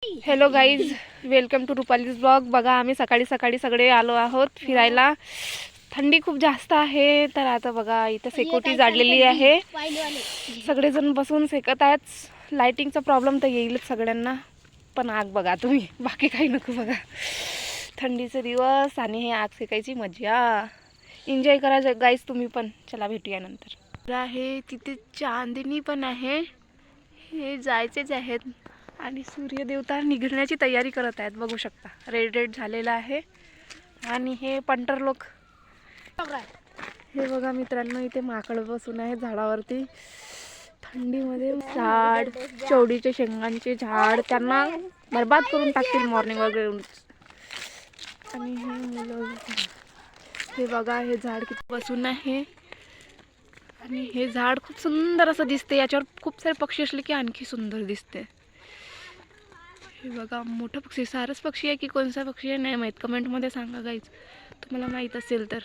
Hello guys, welcome to Rupali's blog. बघा, आम्ही सकाळी सकाळी सगळे आलो आहोत फिरायला. थंडी खूप जास्त आहे, तर आता बघा इथं शेकोटी जाळलेली आहे. सगळेजण बसून सेकत आहेत. लाइटिंगचा प्रॉब्लेम तर येईलच सगळ्यांना, पण आग बघा तुम्ही, बाकी काही नको. बघा थंडीचे दिवस आणि हे आग सेकायची मजा. एन्जॉय करा गाईज तुम्ही पण. चला भेटूया नंतर. आहे तिथे चांदणी पण आहे, हे जायचेच आहेत. आणि सूर्यदेवता निघण्याची तयारी करत आहेत, बघू शकता. रेड रेड झालेला आहे. आणि हे पंटर लोक, हे बघा मित्रांनो, इथे माकड बसून आहे झाडावरती थंडीमध्ये. झाड, चवडीचे शेंगांचे झाड, त्यांना बरबाद करून टाकतील मॉर्निंग वगैरे. आणि हे मुलं, हे बघा, हे झाड किती बसून आहे. आणि हे झाड खूप सुंदर असं दिसते. याच्यावर खूप सारे पक्षी असले की आणखी सुंदर दिसते. हे बघा, मोठा पक्षी, सारस पक्षी आहे की कोणता पक्षी आहे नाही माहीत. कमेंटमध्ये सांगा गाईज, तुम्हाला माहीत असेल तर.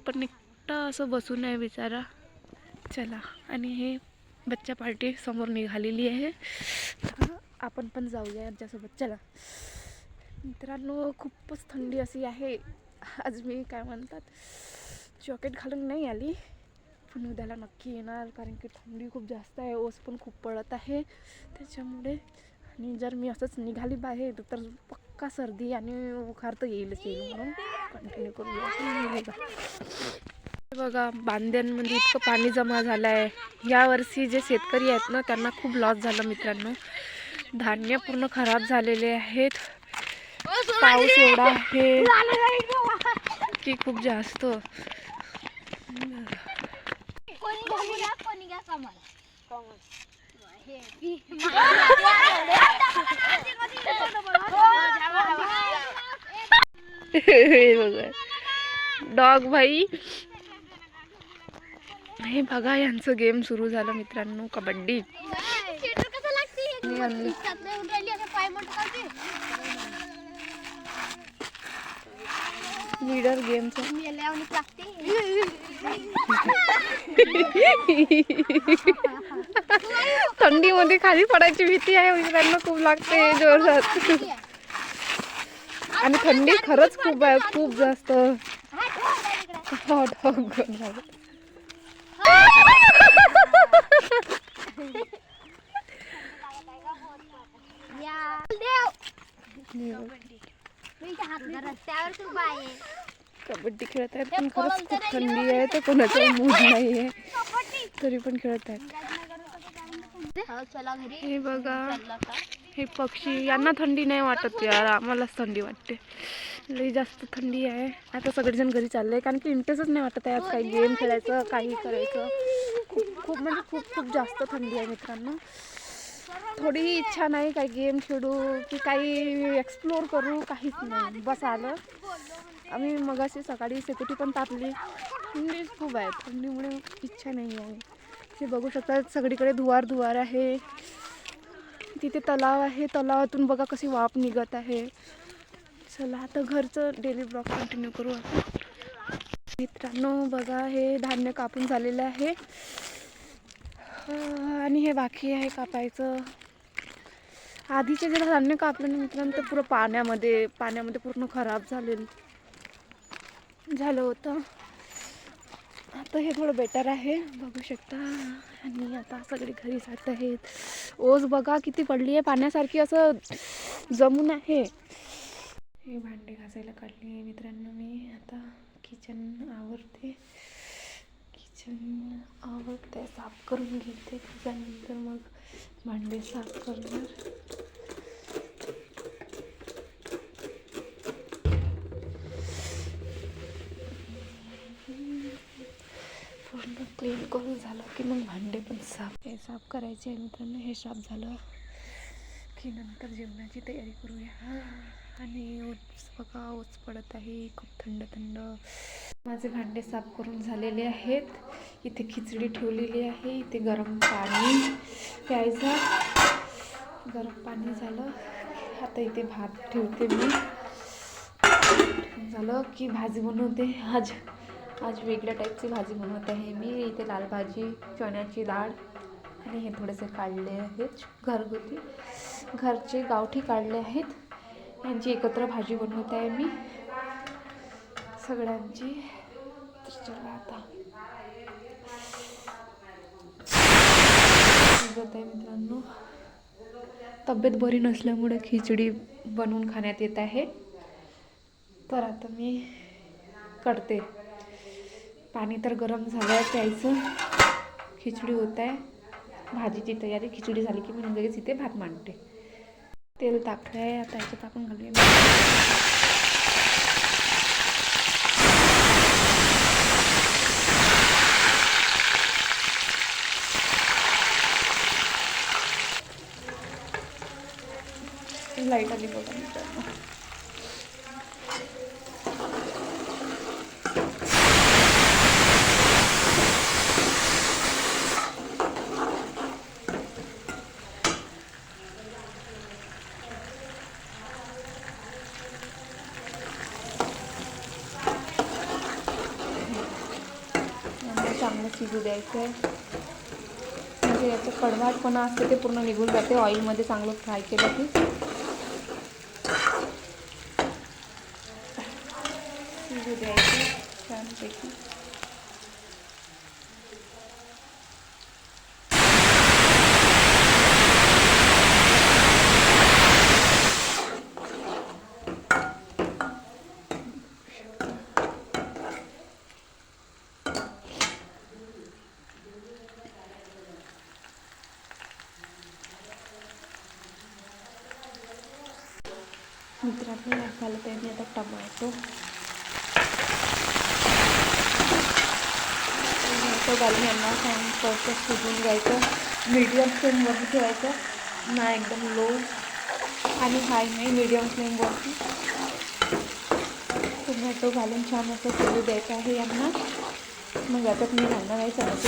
पण एकटा असं बसून आहे बिचारा. चला, आणि हे बच्चा पार्टी समोर निघालेली आहे, आपण पण जाऊया यांच्यासोबत. चला मित्रांनो, खूपच थंडी अशी आहे. आज मी काय म्हणतात, जॉकेट घालून नाही आली, पण उद्याला नक्की येणार, कारण की थंडी खूप जास्त आहे. ओस पण खूप पडत आहे त्याच्यामुळे. आणि जर मी असंच निघाली बाहेर तर पक्का सर्दी आणि बुखार तर येईलच येईल, म्हणून कंटिन्यू करूया. बघा, बांध्यांमध्ये इतकं पाणी जमा झालं आहे. यावर्षी जे शेतकरी आहेत ना, त्यांना खूप लॉस झालं मित्रांनो. धान्य पूर्ण खराब झालेले आहेत. पाऊस एवढा आहे की खूप जास्त. डॉग भाई, हे बघा यांचं गेम सुरू झालं मित्रांनो, कबड्डी. लीडर गेमचं. थंडीमध्ये खाली पडायची भीती आहे मित्रांनो, खूप लागते जोरात. आणि थंडी खरंच खूप आहे, खूप जास्त. कबड्डी खेळत आहेत, पण खरंच खूप थंडी आहे, तर कोणाचा मूड नाही आहे, तरी पण खेळत आहेत. हे बघा, हे पक्षी, यांना थंडी नाही वाटत यार, आम्हालाच थंडी वाटते. लई जास्त थंडी आहे. आता सगळेजण घरी चालले, कारण की इंटरेस्टच नाही वाटत आहे आज काही गेम खेळायचं, काही करायचं. खूप म्हणजे खूप जास्त थंडी आहे मित्रांनो. थोडी इच्छा नाही काही गेम खेळू की काही एक्सप्लोर करू, काहीच नाही. बस आलं. आम्ही मगाशी सकाळी शेकोटी पण तापली. थंडी खूप आहे, थंडीमुळे इच्छा नाही आहे. हे बघू शकता, सगळीकडे धुवार आहे. तिथे तलाव आहे, तलावातून बघा कशी वाफ निघत आहे. चला आता घरचं डेली ब्लॉग कंटिन्यू करू आपण. मित्रांनो बघा, हे धान्य कापून झालेलं आहे आणि हे बाकी आहे कापायचं. आधीचे जे धान्य कापले ना मित्रांनो, ते पुरं पाण्यामध्ये पूर्ण खराब झालं होतं. आता हे थोडं बेटर आहे, बघू शकता. आणि आता सगळे घरी जात आहेत. ओस बघा किती पडली आहे, पाण्यासारखी असं जमून आहे. हे भांडे घासायला काढली आहे मित्रांनो मी. आता किचन आवरते, साफ करून घेते. त्याच्यानंतर मग भांडे साफ करणार. पूर्ण क्लीन करून झालं की मग भांडे पण साफ करायचे आहे मित्रांनो. हे साफ झालं की नंतर जेवणाची तयारी करूया. आणि बघा, ओस पडत आहे, खूप थंड. माझे भांडे साफ करून झालेले आहेत. इथे खिचडी ठेवलेली आहे, इथे गरम पाणी प्यायचं. गरम पाणी झालं, आता इथे भात ठेवते मी. झालं की भाजी बनवते. आज वेगळ्या टाईपची भाजी बनवत आहे मी. इथे लाल भाजी, चण्याची डाळ आणि हे थोडेसे काढले आहेत घरगुती. घरचे गावठी काढले आहेत. यांची एकत्र भाजी बनवत आहे मी सगळ्यांची. तर चला आता शिजत आहे मित्रांनो. तब्येत बरी नसल्यामुळे खिचडी बनवून खाण्यात येत आहे. तर आता मी करते. पाणी तर गरम झालं आहे प्यायचं. खिचडी होत आहे. भाजीची तयारी. खिचडी झाली की मी लगेच इथे भात मांडते. तेल टाकलं आहे. आता याच्यात आपण घालूया लाईट आली बघा मित्रांनो. चांगलं शिजू द्यायचं आहे. म्हणजे याचं कडवाटपणा असते ते पूर्ण निघून जाते ऑइलमध्ये चांगलं फ्राय केलं की. शिजू द्यायचं छानपैकी. मित्रांनो घालत आहे मी आता टमाटो. घालून यांना छान परत शिजून घ्यायचं. मीडियम फ्लेमवरती ठेवायचं. ना एकदम लो आणि हाय नाही, मीडियम फ्लेमवरती. टोमॅटो घालून छान असं शिजू द्यायचं आहे यांना. मग याच्यात मी घालणार आहे चण्याची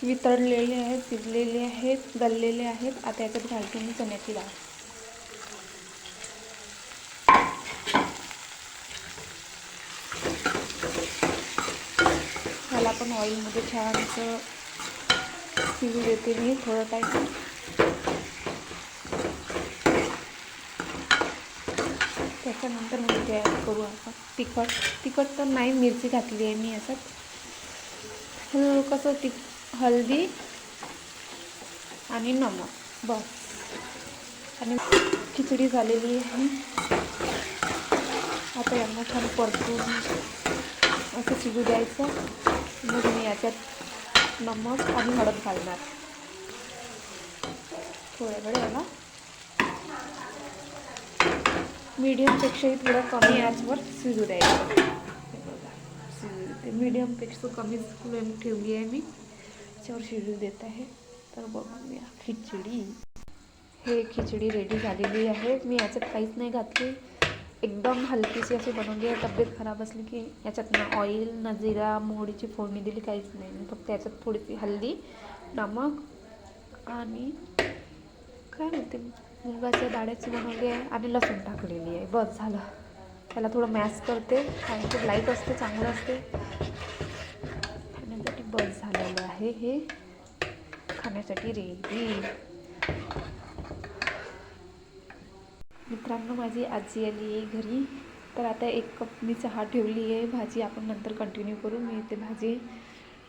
वितळलेले आहेत, शिजलेले आहेत, गललेले आहेत. आता याच्यात घालते मी चण्याची डाळ. ह्याला पण ऑइलमध्ये छान असं शिजू देते मी थोडं टाईम. त्याच्यानंतर मग ते ॲड करू आपण तिखट तर नाही, मिरची घातली आहे मी याच्यात. कसं हळदी आणि नमक बस. आणि खिचडी झालेली आहे. आता यांना छान परतून असं शिजू द्यायचं. मग मी याच्यात नमक आणि हळद घालणार. थोड्या वेळ याला मीडियमपेक्षाही थोडं कमी आचवर शिजू द्यायचं. ते मीडियमपेक्षा कमी फ्लेम ठेवली आहे मी. त्याच्यावर शिजू देत आहे. तर बघूया खिचडी. हे खिचडी रेडी झालेली आहे. मी याच्यात काहीच नाही घातली. एकदम हलकीशी अशी बनवली आहे. तब्येत खराब असली की याच्यात ना ऑइल ना जिरा मोहरीची फोडणी दिली, काहीच नाही. मी फक्त याच्यात थोडीशी हळदी, नमक आणि काय म्हणते मुगाच्या दाण्याची बनवली आहे आणि लसूण टाकलेली आहे. बस झालं. त्याला थोडं मॅश करते कारण ते लाईट असते, चांगलं असते खाण्यासाठी. बस झालेलं आहे हे खाण्यासाठी रेडी. मित्रांनो माझी आजी आली आहे घरी. तर आता 1 कप मी चहा ठेवली आहे. भाजी आपण नंतर कंटिन्यू करू. मी इथे भाजी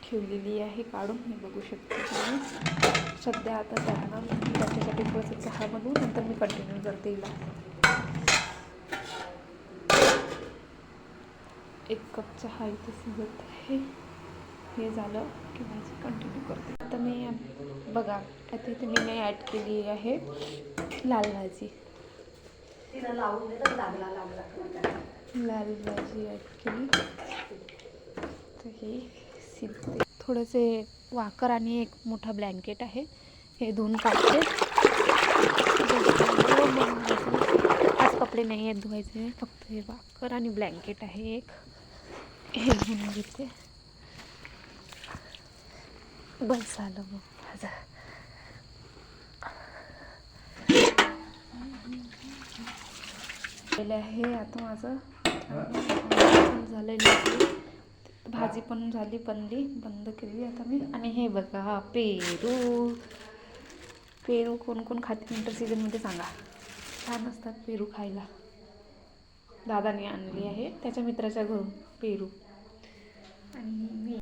ठेवलेली आहे काढून, मी बघू शकते तुम्ही. सध्या आता त्यांना त्याच्यासाठी थोडंसं चहा बनवून नंतर मी कंटिन्यू करते हिला. 1 कप चहा इथे शिजत आहे. हे झालं की भाजी कंटिन्यू करते. आता मी बघा आता इथे मी ॲड केली आहे लाल भाजी. लाल भाजी ॲड केली. तर हे शिजते. थोडेसे वाकर आणि एक मोठा ब्लँकेट आहे, हे धुवून काढते. आज कपडे नाही आहेत धुवायचे, फक्त हे वाकर आणि ब्लँकेट आहे एक, हे घेऊन घेते. बस झालं मग माझं. आहे आता माझं झालेलं आहे. भाजी पण झाली, बंद केली आता मी. आणि हे बघा पेरू. पेरू कोण कोण खाते विंटर सीझनमध्ये सांगा. छान असतात पेरू खायला. दादाने आणली आहे त्याच्या मित्राच्या घरून पेरू. आणि मी